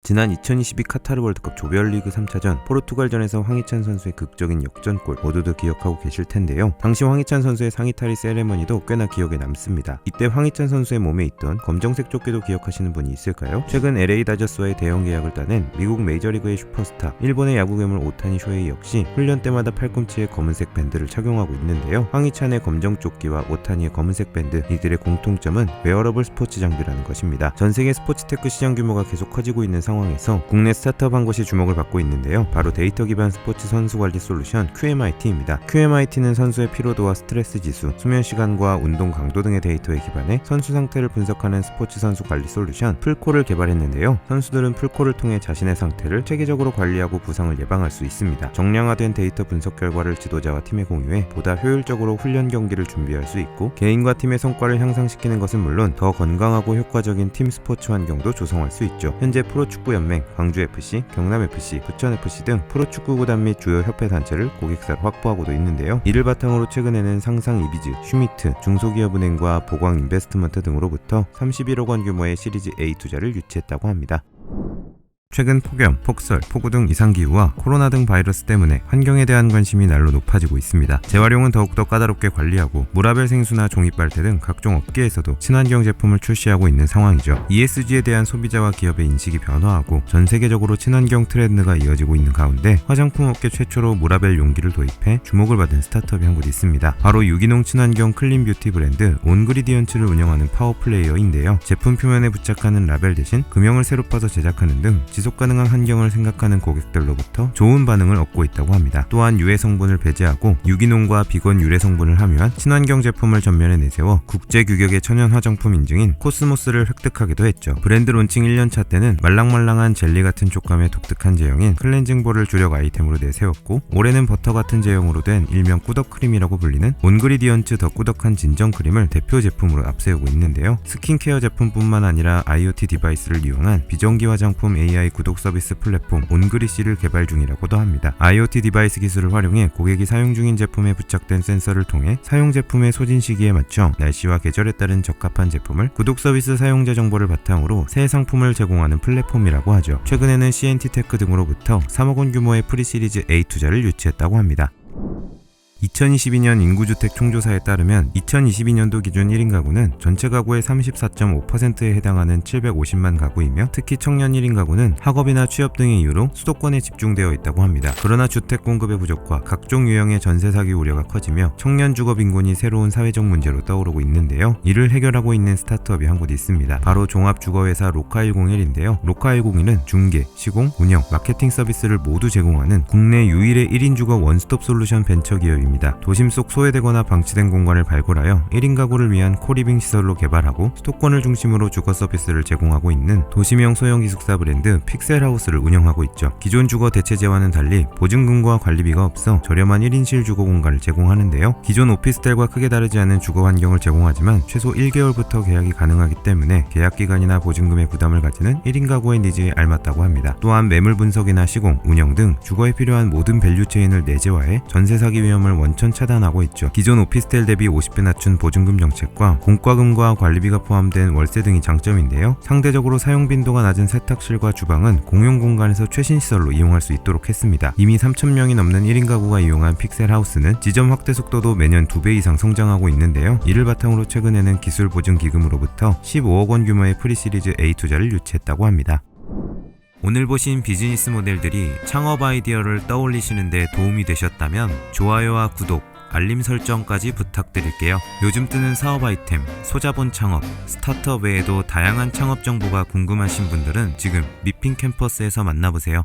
지난 2022 카타르 월드컵 조별리그 3차전 포르투갈전에서 황희찬 선수의 극적인 역전골 모두들 기억하고 계실 텐데요. 당시 황희찬 선수의 상의 탈의 세레머니도 꽤나 기억에 남습니다. 이때 황희찬 선수의 몸에 있던 검정색 조끼도 기억하시는 분이 있을까요? 최근 LA 다저스와의 대형 계약을 따낸 미국 메이저리그의 슈퍼스타 일본의 야구 괴물 오타니 쇼헤이 역시 훈련 때마다 팔꿈치에 검은색 밴드를 착용하고 있는데요. 황희찬의 검정 조끼와 오타니의 검은색 밴드, 이들의 공통점은 웨어러블 스포츠 장비라는 것입니다. 전 세계 스포츠 테크 시장 규모가 계속 커지고 있는 상황에서 국내 스타트업 한 곳이 주목을 받고 있는데요. 바로 데이터 기반 스포츠 선수 관리 솔루션 QMIT입니다. QMIT는 선수의 피로도와 스트레스 지수, 수면 시간과 운동 강도 등의 데이터에 기반해 선수 상태를 분석하는 스포츠 선수 관리 솔루션 풀코를 개발했는데요. 선수들은 풀코를 통해 자신의 상태를 체계적으로 관리하고 부상을 예방할 수 있습니다. 정량화된 데이터 분석 결과를 지도자와 팀에 공유해 보다 효율적으로 훈련 경기를 준비할 수 있고, 개인과 팀의 성과를 향상시키는 것은 물론 더 건강하고 효과적인 팀 스포츠 환경도 조성할 수 있죠. 현재 프로축구연맹, 광주FC, 경남FC, 부천FC 등 프로축구 구단 및 주요 협회 단체를 고객사로 확보하고도 있는데요. 이를 바탕으로 최근에는 상상 이비즈, 슈미트, 중소기업은행과 보광인베스트먼트 등으로부터 31억 원 규모의 시리즈 A 투자를 유치했다고 합니다. 최근 폭염, 폭설, 폭우 등 이상기후와 코로나 등 바이러스 때문에 환경에 대한 관심이 날로 높아지고 있습니다. 재활용은 더욱더 까다롭게 관리하고 무라벨 생수나 종이 빨대 등 각종 업계에서도 친환경 제품을 출시하고 있는 상황이죠. ESG에 대한 소비자와 기업의 인식이 변화하고 전 세계적으로 친환경 트렌드가 이어지고 있는 가운데 화장품 업계 최초로 무라벨 용기를 도입해 주목을 받은 스타트업이 한 곳 있습니다. 바로 유기농 친환경 클린 뷰티 브랜드 온그리디언츠를 운영하는 파워플레이어인데요. 제품 표면에 부착하는 라벨 대신 금형을 새로 파서 제작하는 등 지속 가능한 환경을 생각하는 고객들로부터 좋은 반응을 얻고 있다고 합니다. 또한 유해 성분을 배제하고 유기농과 비건 유래 성분을 함유한 친환경 제품을 전면에 내세워 국제 규격의 천연 화장품 인증인 코스모스를 획득하기도 했죠. 브랜드 론칭 1년차 때는 말랑말랑한 젤리 같은 촉감의 독특한 제형인 클렌징 볼을 주력 아이템으로 내세웠고, 올해는 버터 같은 제형으로 된 일명 꾸덕 크림이라고 불리는 온그리디언츠 더 꾸덕한 진정 크림을 대표 제품으로 앞세우고 있는데요. 스킨케어 제품뿐만 아니라 IoT 디바이스를 이용한 비전기 화장품 AI 구독 서비스 플랫폼 온그리시를 개발 중이라고도 합니다. IoT 디바이스 기술을 활용해 고객이 사용 중인 제품에 부착된 센서를 통해 사용 제품의 소진 시기에 맞춰 날씨와 계절에 따른 적합한 제품을 구독 서비스 사용자 정보를 바탕으로 새 상품을 제공하는 플랫폼이라고 하죠. 최근에는 CNT테크 등으로부터 3억 원 규모의 프리시리즈 A 투자를 유치했다고 합니다. 2022년 인구주택 총조사에 따르면 2022년도 기준 1인 가구는 전체 가구의 34.5%에 해당하는 750만 가구이며, 특히 청년 1인 가구는 학업이나 취업 등의 이유로 수도권에 집중되어 있다고 합니다. 그러나 주택 공급의 부족과 각종 유형의 전세 사기 우려가 커지며 청년 주거 빈곤이 새로운 사회적 문제로 떠오르고 있는데요. 이를 해결하고 있는 스타트업이 한 곳 있습니다. 바로 종합주거회사 로카101인데요. 로카101은 중개, 시공, 운영, 마케팅 서비스를 모두 제공하는 국내 유일의 1인 주거 원스톱 솔루션 벤처 기업입니다. 도심 속 소외되거나 방치된 공간을 발굴하여 1인 가구를 위한 코리빙 시설로 개발하고 수도권을 중심으로 주거 서비스를 제공하고 있는 도시명 소형 기숙사 브랜드 픽셀하우스를 운영하고 있죠. 기존 주거 대체제와는 달리 보증금과 관리비가 없어 저렴한 1인실 주거 공간을 제공하는데요. 기존 오피스텔과 크게 다르지 않은 주거 환경을 제공하지만 최소 1개월부터 계약이 가능하기 때문에 계약 기간이나 보증금의 부담을 가지는 1인 가구의 니즈에 알맞다고 합니다. 또한 매물 분석이나 시공, 운영 등 주거에 필요한 모든 밸류 체인을 내재화해 전세 사기 위험을 원천 차단하고 있죠. 기존 오피스텔 대비 50배 낮춘 보증금 정책과 공과금과 관리비가 포함된 월세 등이 장점인데요. 상대적으로 사용 빈도가 낮은 세탁실과 주방은 공용 공간에서 최신 시설로 이용할 수 있도록 했습니다. 이미 3,000명이 넘는 1인 가구가 이용한 픽셀하우스는 지점 확대 속도도 매년 2배 이상 성장하고 있는데요. 이를 바탕으로 최근에는 기술보증기금으로부터 15억 원 규모의 프리시리즈 A 투자를 유치했다고 합니다. 오늘 보신 비즈니스 모델들이 창업 아이디어를 떠올리시는 데 도움이 되셨다면 좋아요와 구독, 알림 설정까지 부탁드릴게요. 요즘 뜨는 사업 아이템, 소자본 창업, 스타트업 외에도 다양한 창업 정보가 궁금하신 분들은 지금 미핑 캠퍼스에서 만나보세요.